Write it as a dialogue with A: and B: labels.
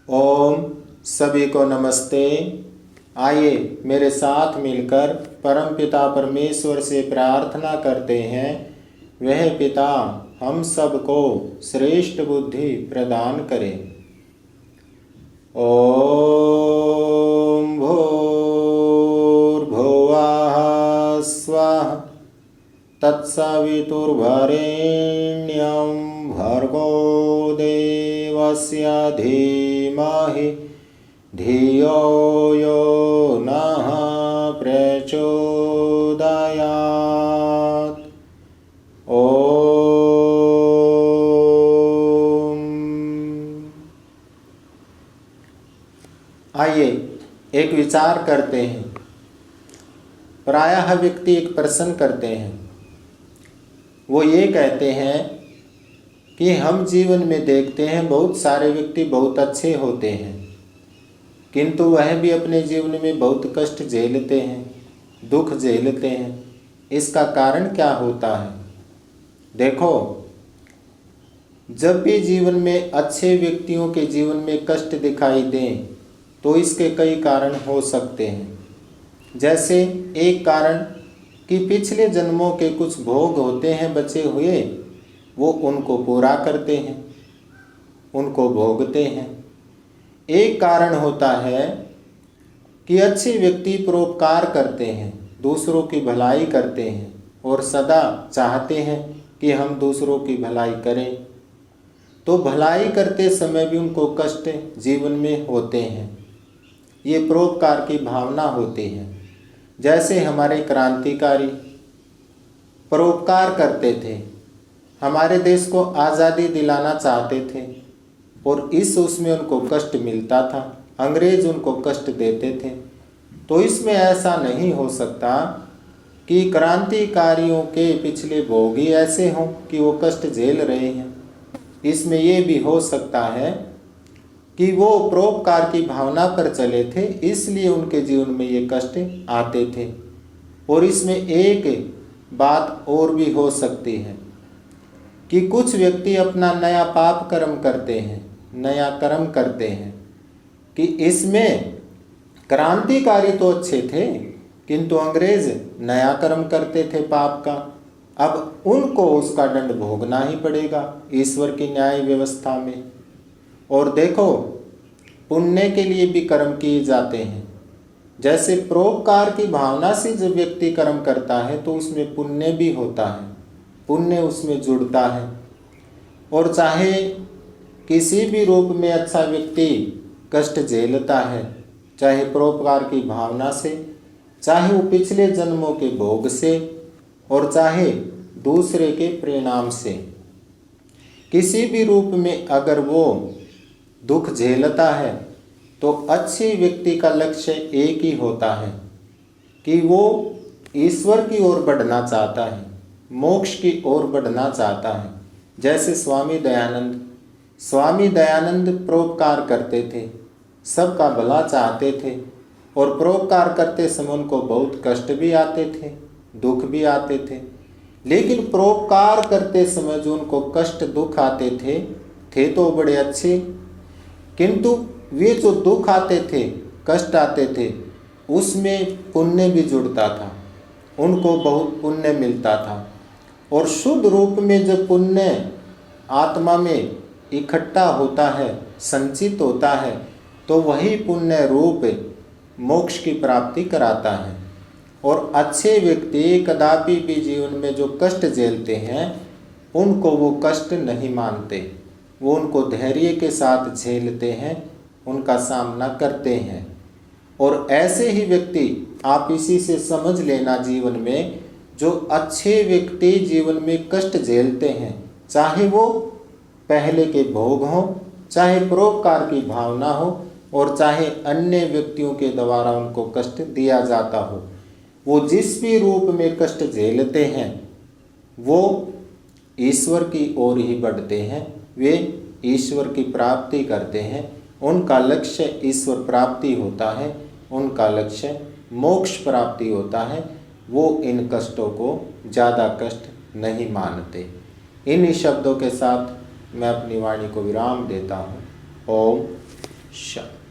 A: ओम सभी को नमस्ते। आइए मेरे साथ मिलकर परमपिता परमेश्वर से प्रार्थना करते हैं, वह पिता हम सबको श्रेष्ठ बुद्धि प्रदान करें। ओम भूर्भुवः स्वः तत्सवितुर्वरेण्यं भर्गो देवस्य धीमहि धियो यो नः प्रचोदयात्। ओम। आइए एक विचार करते हैं। प्रायः व्यक्ति एक प्रश्न करते हैं, वो ये कहते हैं कि हम जीवन में देखते हैं बहुत सारे व्यक्ति बहुत अच्छे होते हैं, किंतु वह भी अपने जीवन में बहुत कष्ट झेलते हैं, दुख झेलते हैं। इसका कारण क्या होता है? देखो, जब भी जीवन में अच्छे व्यक्तियों के जीवन में कष्ट दिखाई दें तो इसके कई कारण हो सकते हैं। जैसे एक कारण कि पिछले जन्मों के कुछ भोग होते हैं बचे हुए, वो उनको पूरा करते हैं, उनको भोगते हैं। एक कारण होता है कि अच्छे व्यक्ति परोपकार करते हैं, दूसरों की भलाई करते हैं और सदा चाहते हैं कि हम दूसरों की भलाई करें, तो भलाई करते समय भी उनको कष्ट जीवन में होते हैं। ये परोपकार की भावना होती है। जैसे हमारे क्रांतिकारी परोपकार करते थे, हमारे देश को आज़ादी दिलाना चाहते थे और उसमें उनको कष्ट मिलता था, अंग्रेज उनको कष्ट देते थे। तो इसमें ऐसा नहीं हो सकता कि क्रांतिकारियों के पिछले भोगी ऐसे हों कि वो कष्ट झेल रहे हैं। इसमें ये भी हो सकता है कि वो परोपकार की भावना पर चले थे, इसलिए उनके जीवन में ये कष्ट आते थे। और इसमें एक बात और भी हो सकती है कि कुछ व्यक्ति अपना नया पाप कर्म करते हैं, नया कर्म करते हैं कि इसमें क्रांतिकारी तो अच्छे थे, किंतु अंग्रेज नया कर्म करते थे पाप का। अब उनको उसका दंड भोगना ही पड़ेगा ईश्वर की न्याय व्यवस्था में। और देखो, पुण्य के लिए भी कर्म किए जाते हैं। जैसे परोपकार की भावना से जब व्यक्ति कर्म करता है तो उसमें पुण्य भी होता है, पुण्य उसमें जुड़ता है। और चाहे किसी भी रूप में अच्छा व्यक्ति कष्ट झेलता है, चाहे परोपकार की भावना से, चाहे वो पिछले जन्मों के भोग से, और चाहे दूसरे के परिणाम से, किसी भी रूप में अगर वो दुख झेलता है तो अच्छे व्यक्ति का लक्ष्य एक ही होता है कि वो ईश्वर की ओर बढ़ना चाहता है, मोक्ष की ओर बढ़ना चाहता है। जैसे स्वामी दयानंद परोपकार करते थे, सबका भला चाहते थे, और परोपकार करते समय उनको बहुत कष्ट भी आते थे, दुख भी आते थे। लेकिन परोपकार करते समय जो उनको कष्ट दुख आते थे तो बड़े अच्छे, किंतु वे जो दुख आते थे, कष्ट आते थे, उसमें पुण्य भी जुड़ता था, उनको बहुत पुण्य मिलता था। और शुद्ध रूप में जब पुण्य आत्मा में इकट्ठा होता है, संचित होता है, तो वही पुण्य रूप मोक्ष की प्राप्ति कराता है। और अच्छे व्यक्ति कदापि भी जीवन में जो कष्ट झेलते हैं उनको वो कष्ट नहीं मानते, वो उनको धैर्य के साथ झेलते हैं, उनका सामना करते हैं। और ऐसे ही व्यक्ति, आप इसी से समझ लेना, जीवन में जो अच्छे व्यक्ति जीवन में कष्ट झेलते हैं, चाहे वो पहले के भोग हों, चाहे परोपकार की भावना हो, और चाहे अन्य व्यक्तियों के द्वारा उनको कष्ट दिया जाता हो, वो जिस भी रूप में कष्ट झेलते हैं वो ईश्वर की ओर ही बढ़ते हैं, वे ईश्वर की प्राप्ति करते हैं। उनका लक्ष्य ईश्वर प्राप्ति होता है, उनका लक्ष्य मोक्ष प्राप्ति होता है। वो इन कष्टों को ज़्यादा कष्ट नहीं मानते। इन्हीं शब्दों के साथ मैं अपनी वाणी को विराम देता हूँ। ओम शांति।